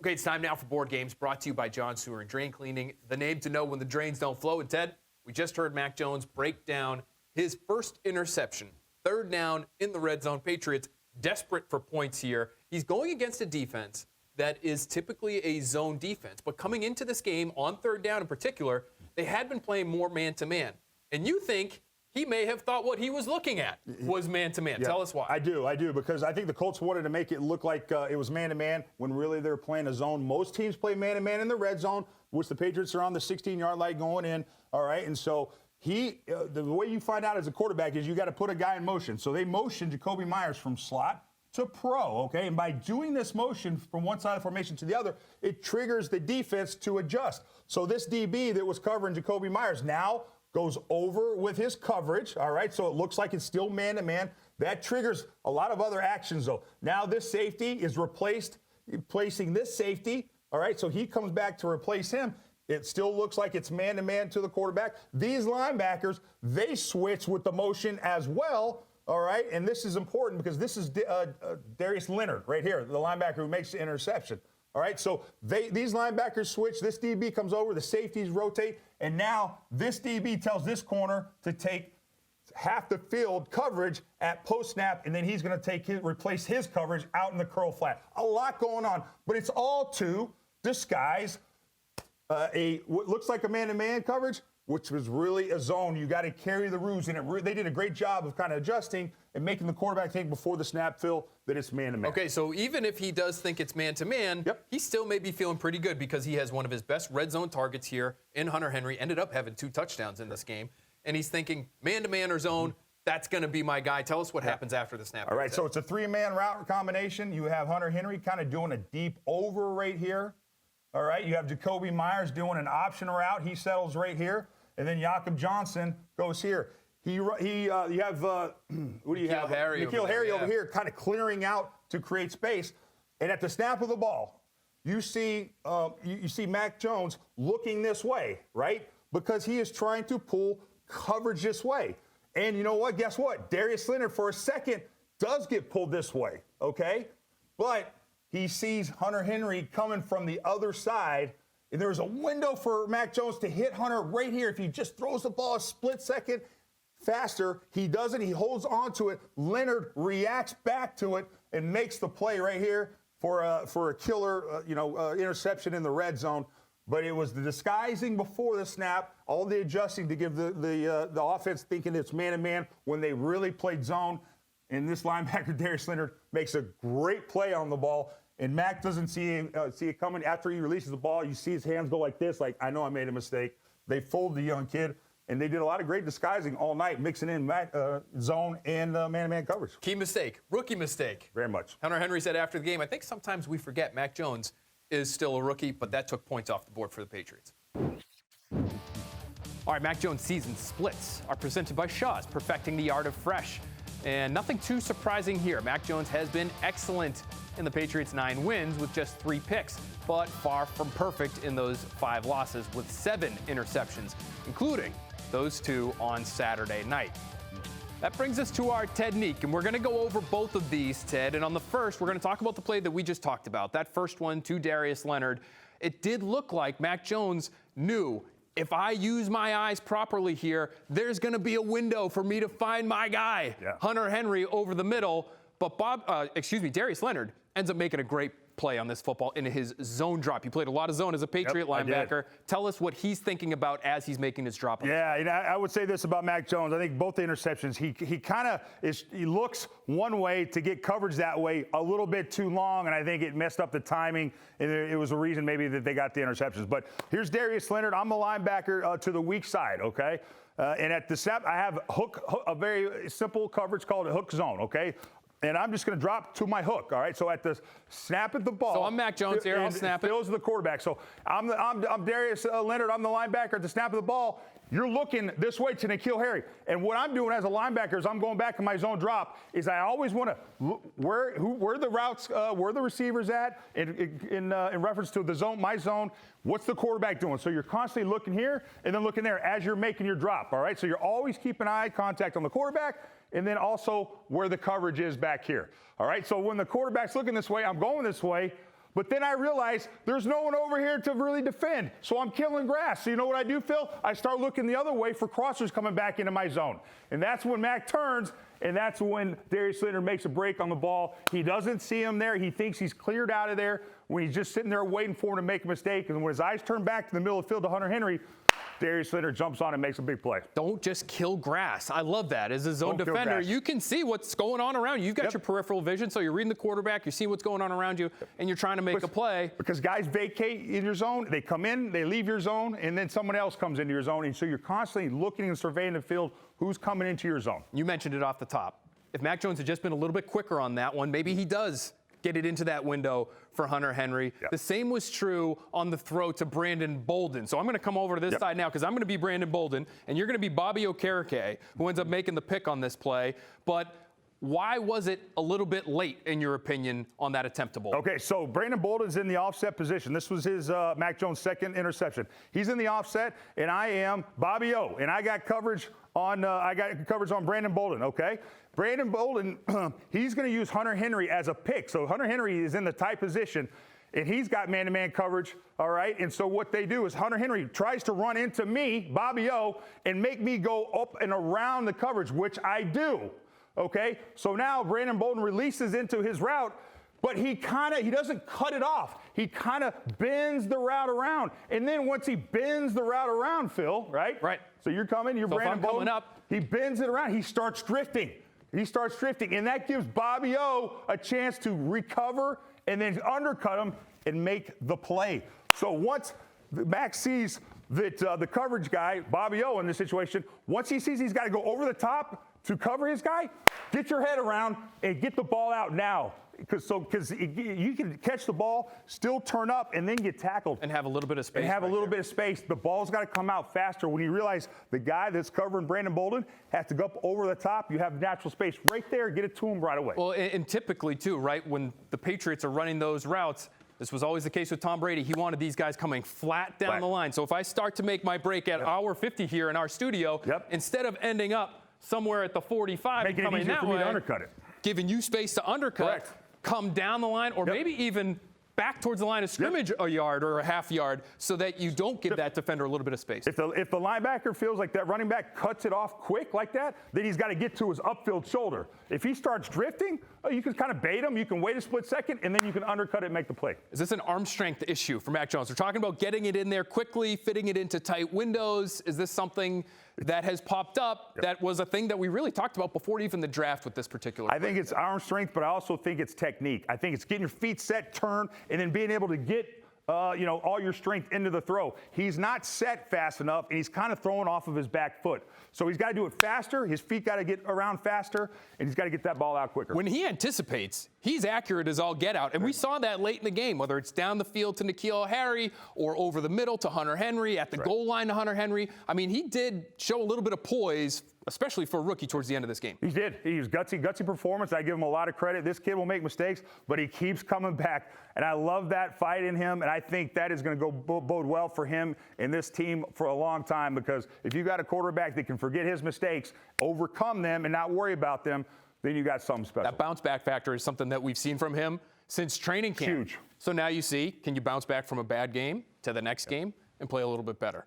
Okay, it's time now for Board Games, brought to you by John Sewer and Drain Cleaning, the name to know when the drains don't flow. And Ted, we just heard Mac Jones break down his first interception, third down in the red zone. Patriots desperate for points here. He's going against a defense that is typically a zone defense. But coming into this game, on third down in particular, they had been playing more man-to-man. And you think he may have thought what he was looking at was man-to-man. Yeah, Tell us why. I do, because I think the Colts wanted to make it look like it was man-to-man when really they were playing a zone. Most teams play man-to-man in the red zone, which the Patriots are on the 16-yard line going in, all right? And so the way you find out as a quarterback is you got to put a guy in motion. So they motioned Jacoby Myers from slot to pro, okay? And by doing this motion from one side of the formation to the other, it triggers the defense to adjust. So this DB that was covering Jacoby Myers now goes over with his coverage, all right? So it looks like it's still man-to-man. That triggers a lot of other actions, though. Now this safety is replacing this safety, all right? So he comes back to replace him. It still looks like it's man-to-man to the quarterback. These linebackers, they switch with the motion as well, all right? And this is important because this is Darius Leonard right here, the linebacker who makes the interception. All right, so these linebackers switch. This DB comes over. The safeties rotate. And now this DB tells this corner to take half the field coverage at post-snap, and then he's going to replace his coverage out in the curl flat. A lot going on, but it's all to disguise what looks like a man-to-man coverage, which was really a zone. You got to carry the ruse, and they did a great job of kind of adjusting and making the quarterback think before the snap, Phil, that it's man-to-man. Okay, so even if he does think it's man-to-man, he still may be feeling pretty good because he has one of his best red zone targets here in Hunter Henry, ended up having 2 touchdowns in this game, and he's thinking man-to-man or zone, that's going to be my guy. Tell us what happens after the snap. All right, so it's a 3-man route combination. You have Hunter Henry kind of doing a deep over right here. All right, you have Jacoby Myers doing an option route. He settles right here. And then Jakob Johnson goes here. You have who do you have? N'Keal Harry over here, kind of clearing out to create space. And at the snap of the ball, you see Mac Jones looking this way, right? Because he is trying to pull coverage this way. And you know what? Guess what? Darius Leonard for a second does get pulled this way, okay? But he sees Hunter Henry coming from the other side. And there's a window for Mac Jones to hit Hunter right here. If he just throws the ball a split second faster, he doesn't. He holds on to it. Leonard reacts back to it and makes the play right here for a killer, interception in the red zone. But it was the disguising before the snap, all the adjusting to give the offense thinking it's man-to-man when they really played zone. And this linebacker, Darius Leonard, makes a great play on the ball. And Mac doesn't see it coming. After he releases the ball, you see his hands go like this, like, I know I made a mistake. They fooled the young kid, and they did a lot of great disguising all night, mixing in zone and man-to-man coverage. Key mistake, rookie mistake. Very much. Hunter Henry said after the game, I think sometimes we forget Mac Jones is still a rookie, but that took points off the board for the Patriots. All right, Mac Jones' season splits are presented by Shaw's, perfecting the art of fresh. And nothing too surprising here. Mac Jones has been excellent in the Patriots' 9 wins with just 3 picks, but far from perfect in those 5 losses with 7 interceptions, including those 2 on Saturday night. That brings us to our Ted-nique, and we're going to go over both of these, Ted. And on the first, we're going to talk about the play that we just talked about. That first one to Darius Leonard. It did look like Mac Jones knew, if I use my eyes properly here, there's going to be a window for me to find my guy, Hunter Henry, over the middle. But Darius Leonard ends up making a great play on this football in his zone drop. He played a lot of zone as a Patriot linebacker. Tell us what he's thinking about as he's making his drop. Yeah, and I would say this about Mac Jones. I think both the interceptions, he kind of he looks one way to get coverage that way a little bit too long, and I think it messed up the timing. And it was a reason maybe that they got the interceptions. But here's Darius Leonard. I'm the linebacker to the weak side, okay? And at the snap, I have a very simple coverage called a hook zone, okay? And I'm just going to drop to my hook, all right? So at the snap at the ball. So I'm Mac Jones here. I'll snap it. Phil's the quarterback. So I'm Darius Leonard. I'm the linebacker at the snap of the ball. You're looking this way to N'Keal Harry. And what I'm doing as a linebacker is I'm going back in my zone drop is I always want to look where the routes, where the receivers at in reference to the zone, my zone. What's the quarterback doing? So you're constantly looking here and then looking there as you're making your drop, all right? So you're always keeping eye contact on the quarterback and then also where the coverage is back here, all right? So when the quarterback's looking this way, I'm going this way, But then I realize there's no one over here to really defend. So I'm killing grass. So you know what I do, Phil? I start looking the other way for crossers coming back into my zone. And that's when Mac turns, and that's when Darius Leonard makes a break on the ball. He doesn't see him there. He thinks he's cleared out of there when he's just sitting there waiting for him to make a mistake. And when his eyes turn back to the middle of the field to Hunter Henry, Darius Leonard jumps on and makes a big play. Don't just kill grass. I love that. As a zone defender, you can see what's going on around you. You've got your peripheral vision, so you're reading the quarterback, you're seeing what's going on around you, and you're trying to make a play. Because guys vacate in your zone, they come in, they leave your zone, and then someone else comes into your zone. And so you're constantly looking and surveying the field, who's coming into your zone. You mentioned it off the top. If Mac Jones had just been a little bit quicker on that one, maybe he does get it into that window for Hunter Henry. Yep. The same was true on the throw to Brandon Bolden. So I'm going to come over to this side now because I'm going to be Brandon Bolden, and you're going to be Bobby Okereke, who ends up making the pick on this play. But why was it a little bit late, in your opinion, on that attempt to Bolden? Okay, so Brandon Bolden's in the offset position. This was his Mac Jones' second interception. He's in the offset, and I am Bobby O, and I got coverage on Brandon Bolden. Okay, Brandon Bolden, he's going to use Hunter Henry as a pick. So Hunter Henry is in the tight position, and he's got man-to-man coverage. All right, and so what they do is Hunter Henry tries to run into me, Bobby O, and make me go up and around the coverage, which I do. Okay, so now Brandon Bolden releases into his route, but he doesn't cut it off. He kind of bends the route around. And then once he bends the route around, Phil, right? Right. So you're coming, you're so Brandon Bolden. Coming up. He bends it around. He starts drifting. And that gives Bobby O a chance to recover and then undercut him and make the play. So once Max sees that the coverage guy, Bobby O in this situation, once he sees he's got to go over the top to cover his guy, get your head around and get the ball out now. Because you can catch the ball, still turn up, and then get tackled. And have a little bit of space. Bit of space. The ball's got to come out faster. When you realize the guy that's covering Brandon Bolden has to go up over the top, you have natural space right there. Get it to him right away. Well, and typically, too, right, when the Patriots are running those routes, this was always the case with Tom Brady. He wanted these guys coming flat down the line. So if I start to make my break at hour 50 here in our studio, instead of ending up somewhere at the 45 and coming that way, undercut it, giving you space to undercut, come down the line, or maybe even back towards the line of scrimmage a yard or a half yard so that you don't give that defender a little bit of space. If the linebacker feels like that running back cuts it off quick like that, then he's got to get to his upfield shoulder. If he starts drifting, you can kind of bait him. You can wait a split second, and then you can undercut it and make the play. Is this an arm strength issue for Mac Jones? We're talking about getting it in there quickly, fitting it into tight windows. Is this something that has popped up that was a thing that we really talked about before even the draft with this particular I think it's arm strength, but I also think it's technique. I think it's getting your feet set, turn, and then being able to get all your strength into the throw. He's not set fast enough, and he's kind of throwing off of his back foot. So he's got to do it faster. His feet got to get around faster, and he's got to get that ball out quicker. When he anticipates, he's accurate as all get out. And we saw that late in the game, whether it's down the field to N'Keal Harry or over the middle to Hunter Henry, at the goal line to Hunter Henry. I mean, he did show a little bit of poise, especially for a rookie towards the end of this game. He did. He was gutsy performance. I give him a lot of credit. This kid will make mistakes, but he keeps coming back. And I love that fight in him, and I think that is going to go bode well for him and this team for a long time, because if you got a quarterback that can forget his mistakes, overcome them, and not worry about them, then you got something special. That bounce back factor is something that we've seen from him since training camp. Huge. So now you see, can you bounce back from a bad game to the next game and play a little bit better?